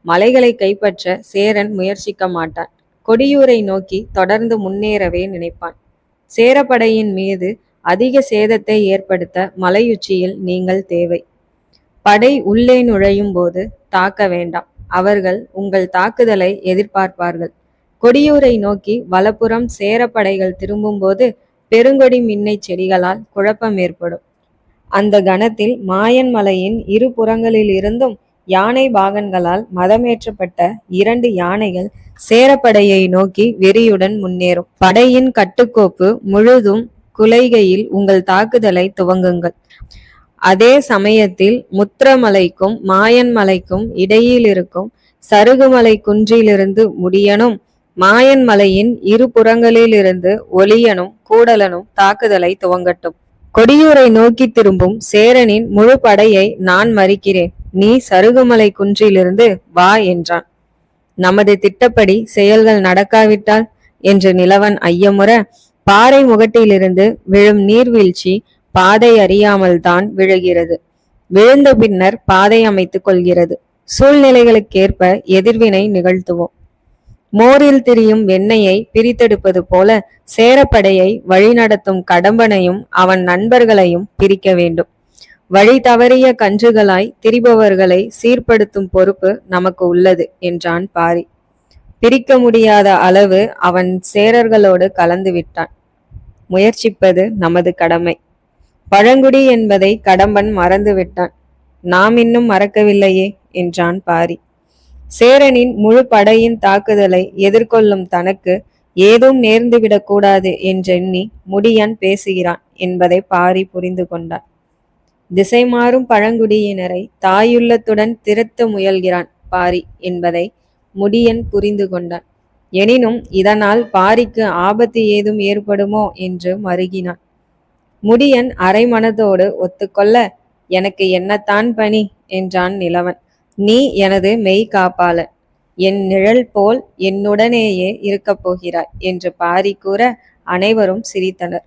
மலைகளை கைப்பற்ற சேரன் முயற்சிக்க மாட்டான். கொடியூரை நோக்கி தொடர்ந்து முன்னேறவே நினைப்பான். சேரப்படையின் மீது அதிக சேதத்தை ஏற்படுத்த மலையுச்சியில் நீங்கள் தேவை. படை உள்ளே நுழையும் போது தாக்க வேண்டாம். அவர்கள் உங்கள் தாக்குதலை எதிர்பார்ப்பார்கள். கொடியூரை நோக்கி வலப்புறம் சேரப்படைகள் திரும்பும்போது பெருங்கொடி மின்னை செடிகளால் குழப்பம் ஏற்படும். அந்த கணத்தில் மாயன் மலையின் இரு புறங்களில் இருந்தும் யானை பாகன்களால் மதமேற்றப்பட்ட 2 யானைகள் சேரப்படையை நோக்கி வெறியுடன் முன்னேறும். படையின் கட்டுக்கோப்பு முழுதும் குலைகையில் உங்கள் தாக்குதலை துவங்குங்கள். அதே சமயத்தில் முத்திரமலைக்கும் மாயன் மலைக்கும் இடையில் இருக்கும் சருகுமலை குன்றிலிருந்து முடியனும் மாயன் மலையின் இரு புறங்களிலிருந்து ஒளியனும் கூடலனும் தாக்குதலை துவங்கட்டும். கொடியூரை நோக்கி திரும்பும் சேரனின் முழு படையை நான் மறிக்கிறேன். நீ சருகுமலை குன்றிலிருந்து வா என்றான். நமது திட்டப்படி செயல்கள் நடக்காவிட்டால் என்று நிலவன் ஐயமுற, பாறை முகட்டிலிருந்து விழும் நீர்வீழ்ச்சி பாதை அறியாமல் தான் விழுகிறது. விழுந்த பின்னர் பாதை அமைத்துக் கொள்கிறது. சூழ்நிலைகளுக்கேற்ப எதிர்வினை நிகழ்த்துவோம். மோரில் திரியும் வெண்ணெயை பிரித்தெடுப்பது போல சேரப்படையை வழிநடத்தும் கடம்பனையும் அவன் நண்பர்களையும் பிரிக்க வேண்டும். வழி தவறிய கன்றுகளாய் திரிபவர்களை சீர்படுத்தும் பொறுப்பு நமக்கு உள்ளது என்றான் பாரி. பிரிக்க முடியாத அளவு அவன் சேரர்களோடு கலந்து விட்டான். முயற்சிப்பது நமது கடமை. பழங்குடி என்பதை கடம்பன் மறந்து விட்டான். நாம் இன்னும் மறக்கவில்லையே என்றான் பாரி. சேரனின் முழு படையின் தாக்குதலை எதிர்கொள்ளும் தனக்கு ஏதும் நேர்ந்துவிடக்கூடாது என்றெண்ணி முடியன் பேசுகிறான் என்பதை பாரி புரிந்து கொண்டான். திசை மாறும் பழங்குடியினரை தாயுள்ளத்துடன் திரட்ட முயல்கிறான் பாரி என்பதை முடியன் புரிந்து கொண்டான். எனினும் இதனால் பாரிக்கு ஆபத்து ஏதும் ஏற்படுமோ என்று மருகினான். முடியன் அரைமனதோடு ஒத்துக்கொள்ள, எனக்கு என்னத்தான் பணி என்றான் நிலவன். நீ எனது மெய் காப்பாளன். என் நிழல் போல் என்னுடனேயே இருக்கப் போகிறாய் என்று பாரி கூற அனைவரும் சிரித்தனர்.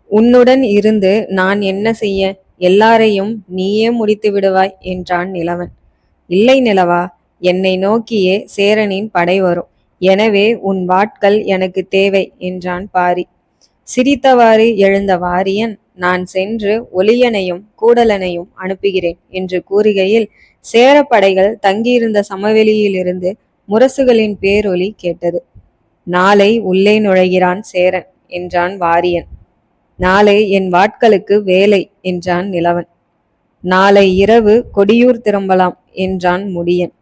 உன்னுடன் இருந்து நான் என்ன செய்ய? எல்லாரையும் நீயே முடித்து விடுவாய் என்றான் நிலவன். இல்லை நிலவா, என்னை நோக்கியே சேரனின் படை வரும். எனவே உன் வாட்கள் எனக்கு தேவை என்றான் பாரி. சிரித்தவாறு எழுந்த வாரியன், நான் சென்று ஒளியனையும் கூடலனையும் அனுப்புகிறேன் என்று கூறுகையில் சேரப்படைகள் தங்கியிருந்த சமவெளியிலிருந்து முரசுகளின் பேரொலி கேட்டது. நாளை உள்ளே நுழைகிறான் சேரன் என்றான் வாரியன். நாளை என் வாட்களுக்கு வேலை என்றான் நிலவன். நாளை இரவு கொடியூர் திரும்பலாம் என்றான் முடியன்.